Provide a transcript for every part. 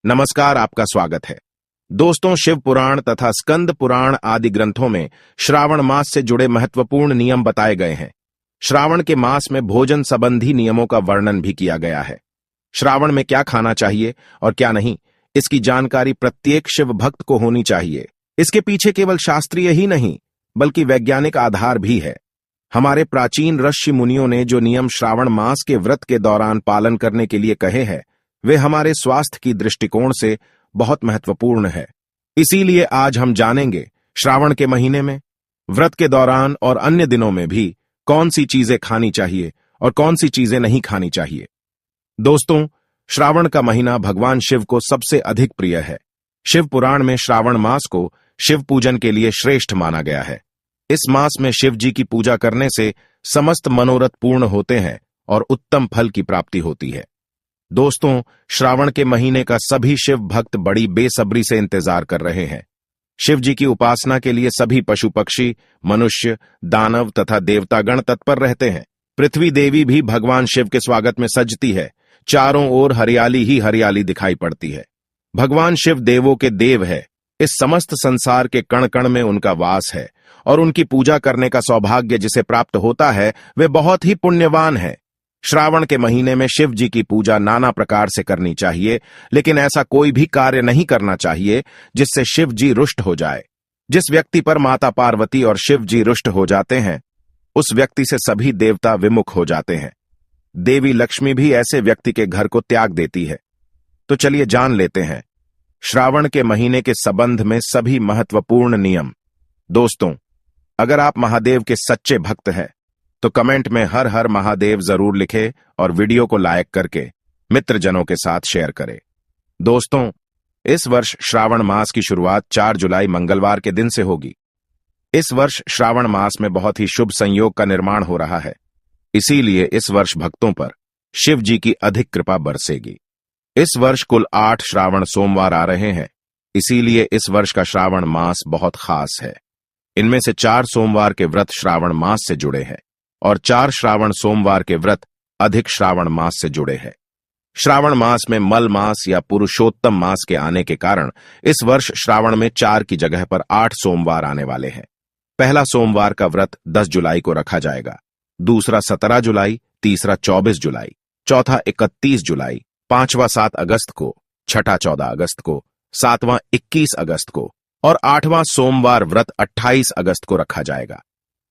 नमस्कार, आपका स्वागत है। दोस्तों, शिव पुराण तथा स्कंद पुराण आदि ग्रंथों में श्रावण मास से जुड़े महत्वपूर्ण नियम बताए गए हैं। श्रावण के मास में भोजन संबंधी नियमों का वर्णन भी किया गया है। श्रावण में क्या खाना चाहिए और क्या नहीं, इसकी जानकारी प्रत्येक शिव भक्त को होनी चाहिए। इसके पीछे केवल शास्त्रीय ही नहीं, बल्कि वैज्ञानिक आधार भी है। हमारे प्राचीन ऋषि मुनियों ने जो नियम श्रावण मास के व्रत के दौरान पालन करने के लिए कहे हैं, वे हमारे स्वास्थ्य की दृष्टिकोण से बहुत महत्वपूर्ण है। इसीलिए आज हम जानेंगे श्रावण के महीने में, व्रत के दौरान और अन्य दिनों में भी कौन सी चीजें खानी चाहिए और कौन सी चीजें नहीं खानी चाहिए। दोस्तों, श्रावण का महीना भगवान शिव को सबसे अधिक प्रिय है। शिव पुराण में श्रावण मास को शिव पूजन के लिए श्रेष्ठ माना गया है। इस मास में शिव जी की पूजा करने से समस्त मनोरथ पूर्ण होते हैं और उत्तम फल की प्राप्ति होती है। दोस्तों, श्रावण के महीने का सभी शिव भक्त बड़ी बेसब्री से इंतजार कर रहे हैं। शिव जी की उपासना के लिए सभी पशु पक्षी, मनुष्य, दानव तथा देवतागण तत्पर रहते हैं। पृथ्वी देवी भी भगवान शिव के स्वागत में सजती है। चारों ओर हरियाली ही हरियाली दिखाई पड़ती है। भगवान शिव देवों के देव है। इस समस्त संसार के कण कण में उनका वास है और उनकी पूजा करने का सौभाग्य जिसे प्राप्त होता है, वे बहुत ही पुण्यवान है। श्रावण के महीने में शिव जी की पूजा नाना प्रकार से करनी चाहिए, लेकिन ऐसा कोई भी कार्य नहीं करना चाहिए जिससे शिव जी रुष्ट हो जाए। जिस व्यक्ति पर माता पार्वती और शिव जी रुष्ट हो जाते हैं, उस व्यक्ति से सभी देवता विमुख हो जाते हैं। देवी लक्ष्मी भी ऐसे व्यक्ति के घर को त्याग देती है। तो चलिए जान लेते हैं श्रावण के महीने के संबंध में सभी महत्वपूर्ण नियम। दोस्तों, अगर आप महादेव के सच्चे भक्त हैं, तो कमेंट में हर हर महादेव जरूर लिखें और वीडियो को लाइक करके मित्रजनों के साथ शेयर करें। दोस्तों, इस वर्ष श्रावण मास की शुरुआत 4 जुलाई मंगलवार के दिन से होगी। इस वर्ष श्रावण मास में बहुत ही शुभ संयोग का निर्माण हो रहा है। इसीलिए इस वर्ष भक्तों पर शिव जी की अधिक कृपा बरसेगी। इस वर्ष कुल 8 श्रावण सोमवार आ रहे हैं। इसीलिए इस वर्ष का श्रावण मास बहुत खास है। इनमें से 4 सोमवार के व्रत श्रावण मास से जुड़े हैं और 4 श्रावण सोमवार के व्रत अधिक श्रावण मास से जुड़े हैं। श्रावण मास में मल मास या पुरुषोत्तम मास के आने के कारण इस वर्ष श्रावण में 4 की जगह पर 8 सोमवार आने वाले हैं। पहला सोमवार का व्रत 10 जुलाई को रखा जाएगा, दूसरा 17 जुलाई, तीसरा 24 जुलाई, चौथा 31 जुलाई, पांचवा 7 अगस्त को, छठा 14 अगस्त को, सातवां 21 अगस्त को और 8वां सोमवार व्रत 28 अगस्त को रखा जाएगा।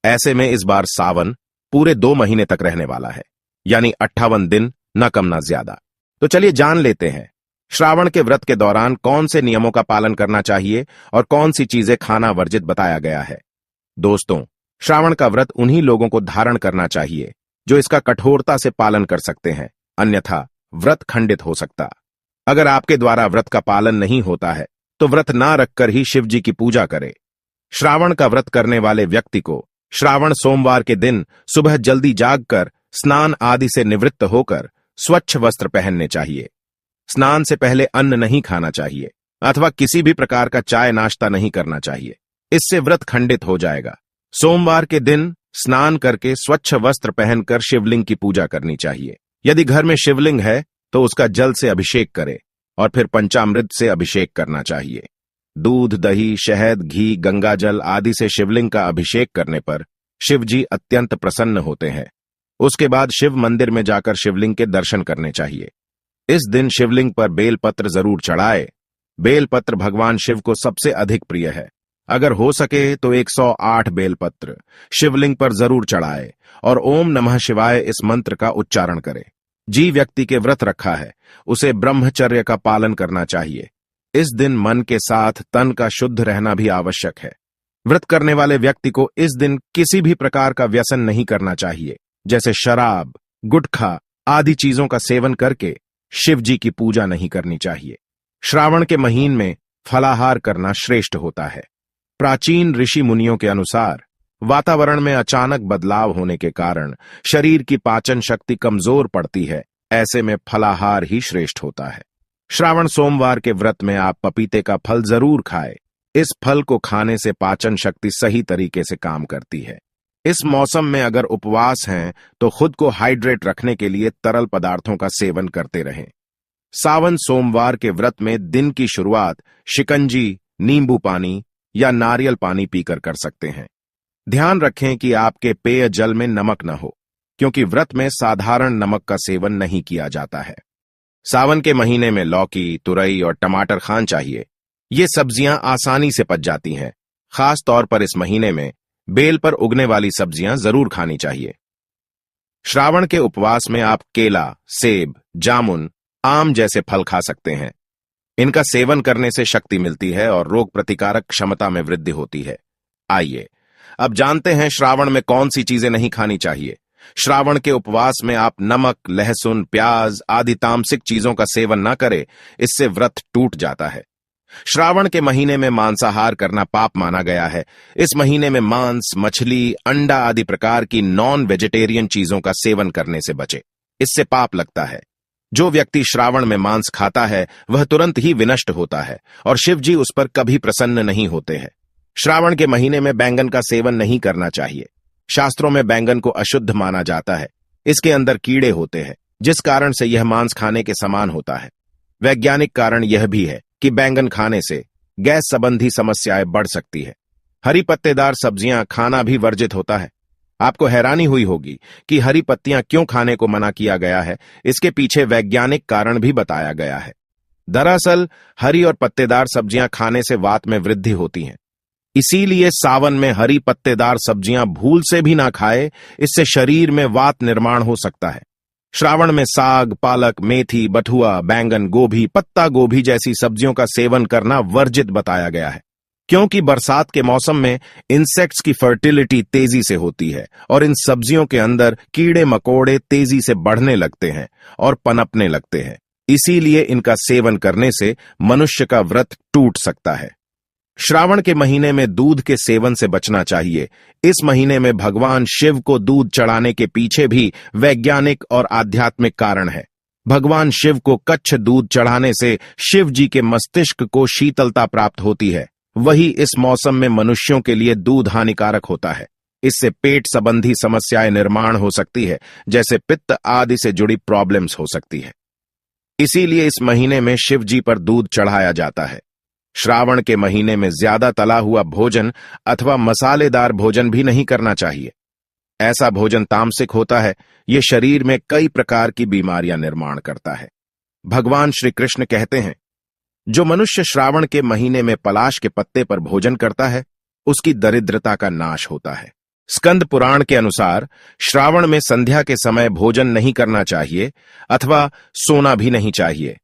ऐसे में इस बार सावन पूरे 2 महीने तक रहने वाला है, यानी 58 दिन, न कम न ज्यादा। तो चलिए जान लेते हैं श्रावण के व्रत के दौरान कौन से नियमों का पालन करना चाहिए और कौन सी चीजें खाना वर्जित बताया गया है। दोस्तों, श्रावण का व्रत उन्हीं लोगों को धारण करना चाहिए जो इसका कठोरता से पालन कर सकते हैं, अन्यथा व्रत खंडित हो सकता। अगर आपके द्वारा व्रत का पालन नहीं होता है, तो व्रत ना रखकर ही शिव जी की पूजा करें। श्रावण का व्रत करने वाले व्यक्ति को श्रावण सोमवार के दिन सुबह जल्दी जागकर स्नान आदि से निवृत्त होकर स्वच्छ वस्त्र पहनने चाहिए। स्नान से पहले अन्न नहीं खाना चाहिए अथवा किसी भी प्रकार का चाय नाश्ता नहीं करना चाहिए। इससे व्रत खंडित हो जाएगा। सोमवार के दिन स्नान करके स्वच्छ वस्त्र पहनकर शिवलिंग की पूजा करनी चाहिए। यदि घर में शिवलिंग है तो उसका जल से अभिषेक करे और फिर पंचामृत से अभिषेक करना चाहिए। दूध, दही, शहद, घी, गंगाजल आदि से शिवलिंग का अभिषेक करने पर शिव जी अत्यंत प्रसन्न होते हैं। उसके बाद शिव मंदिर में जाकर शिवलिंग के दर्शन करने चाहिए। इस दिन शिवलिंग पर बेलपत्र जरूर चढ़ाए। बेलपत्र भगवान शिव को सबसे अधिक प्रिय है। अगर हो सके तो 108 बेलपत्र शिवलिंग पर जरूर चढ़ाए और ओम नमः शिवाय इस मंत्र का उच्चारण करे। जी व्यक्ति के व्रत रखा है, उसे ब्रह्मचर्य का पालन करना चाहिए। इस दिन मन के साथ तन का शुद्ध रहना भी आवश्यक है। व्रत करने वाले व्यक्ति को इस दिन किसी भी प्रकार का व्यसन नहीं करना चाहिए, जैसे शराब, गुटखा आदि चीजों का सेवन करके शिव जी की पूजा नहीं करनी चाहिए। श्रावण के महीने में फलाहार करना श्रेष्ठ होता है। प्राचीन ऋषि मुनियों के अनुसार वातावरण में अचानक बदलाव होने के कारण शरीर की पाचन शक्ति कमजोर पड़ती है। ऐसे में फलाहार ही श्रेष्ठ होता है। श्रावण सोमवार के व्रत में आप पपीते का फल जरूर खाएं। इस फल को खाने से पाचन शक्ति सही तरीके से काम करती है। इस मौसम में अगर उपवास हैं तो खुद को हाइड्रेट रखने के लिए तरल पदार्थों का सेवन करते रहें। सावन सोमवार के व्रत में दिन की शुरुआत शिकंजी, नींबू पानी या नारियल पानी पीकर कर सकते हैं। ध्यान रखें कि आपके पेय जल में नमक न हो, क्योंकि व्रत में साधारण नमक का सेवन नहीं किया जाता है। सावन के महीने में लौकी, तुरई और टमाटर खान चाहिए। ये सब्जियां आसानी से पच जाती हैं। खास तौर पर इस महीने में बेल पर उगने वाली सब्जियां जरूर खानी चाहिए। श्रावण के उपवास में आप केला, सेब, जामुन, आम जैसे फल खा सकते हैं। इनका सेवन करने से शक्ति मिलती है और रोग प्रतिकारक क्षमता में वृद्धि होती है। आइए अब जानते हैं श्रावण में कौन सी चीजें नहीं खानी चाहिए। श्रावण के उपवास में आप नमक, लहसुन, प्याज आदि तामसिक चीजों का सेवन न करें, इससे व्रत टूट जाता है। श्रावण के महीने में मांसाहार करना पाप माना गया है। इस महीने में मांस, मछली, अंडा आदि प्रकार की नॉन वेजिटेरियन चीजों का सेवन करने से बचे, इससे पाप लगता है। जो व्यक्ति श्रावण में मांस खाता है वह तुरंत ही विनष्ट होता है और शिव जी उस पर कभी प्रसन्न नहीं होते हैं। श्रावण के महीने में बैंगन का सेवन नहीं करना चाहिए। शास्त्रों में बैंगन को अशुद्ध माना जाता है। इसके अंदर कीड़े होते हैं, जिस कारण से यह मांस खाने के समान होता है। वैज्ञानिक कारण यह भी है कि बैंगन खाने से गैस संबंधी समस्याएं बढ़ सकती है। हरी पत्तेदार सब्जियां खाना भी वर्जित होता है। आपको हैरानी हुई होगी कि हरी पत्तियां क्यों खाने को मना किया गया है। इसके पीछे वैज्ञानिक कारण भी बताया गया है। दरअसल हरी और पत्तेदार सब्जियां खाने से वात में वृद्धि होती है। इसीलिए सावन में हरी पत्तेदार सब्जियां भूल से भी ना खाए, इससे शरीर में वात निर्माण हो सकता है। श्रावण में साग, पालक, मेथी, बथुआ, बैंगन, गोभी, पत्ता गोभी जैसी सब्जियों का सेवन करना वर्जित बताया गया है, क्योंकि बरसात के मौसम में इंसेक्ट्स की फर्टिलिटी तेजी से होती है और इन सब्जियों के अंदर कीड़े मकोड़े तेजी से बढ़ने लगते हैं और पनपने लगते हैं। इसीलिए इनका सेवन करने से मनुष्य का व्रत टूट सकता है। श्रावण के महीने में दूध के सेवन से बचना चाहिए। इस महीने में भगवान शिव को दूध चढ़ाने के पीछे भी वैज्ञानिक और आध्यात्मिक कारण है। भगवान शिव को कच्छ दूध चढ़ाने से शिव जी के मस्तिष्क को शीतलता प्राप्त होती है। वही इस मौसम में मनुष्यों के लिए दूध हानिकारक होता है। इससे पेट संबंधी समस्याएं निर्माण हो सकती है, जैसे पित्त आदि से जुड़ी प्रॉब्लम्स हो सकती है। इसीलिए इस महीने में शिव जी पर दूध चढ़ाया जाता है। श्रावण के महीने में ज्यादा तला हुआ भोजन अथवा मसालेदार भोजन भी नहीं करना चाहिए। ऐसा भोजन तामसिक होता है। ये शरीर में कई प्रकार की बीमारियां निर्माण करता है। भगवान श्री कृष्ण कहते हैं, जो मनुष्य श्रावण के महीने में पलाश के पत्ते पर भोजन करता है, उसकी दरिद्रता का नाश होता है। स्कंद पुराण के अनुसार श्रावण में संध्या के समय भोजन नहीं करना चाहिए अथवा सोना भी नहीं चाहिए।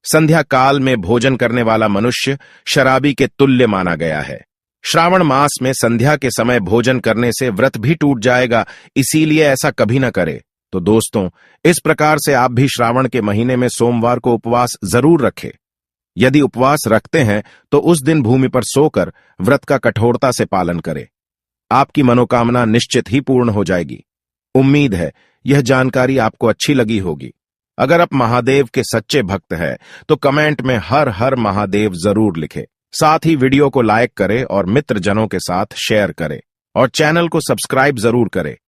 संध्या काल में भोजन करने वाला मनुष्य शराबी के तुल्य माना गया है। श्रावण मास में संध्या के समय भोजन करने से व्रत भी टूट जाएगा, इसीलिए ऐसा कभी न करे। तो दोस्तों, इस प्रकार से आप भी श्रावण के महीने में सोमवार को उपवास जरूर रखें। यदि उपवास रखते हैं तो उस दिन भूमि पर सोकर व्रत का कठोरता से पालन करें। आपकी मनोकामना निश्चित ही पूर्ण हो जाएगी। उम्मीद है यह जानकारी आपको अच्छी लगी होगी। अगर आप महादेव के सच्चे भक्त हैं तो कमेंट में हर हर महादेव जरूर लिखें। साथ ही वीडियो को लाइक करें और मित्रजनों के साथ शेयर करें और चैनल को सब्सक्राइब जरूर करें।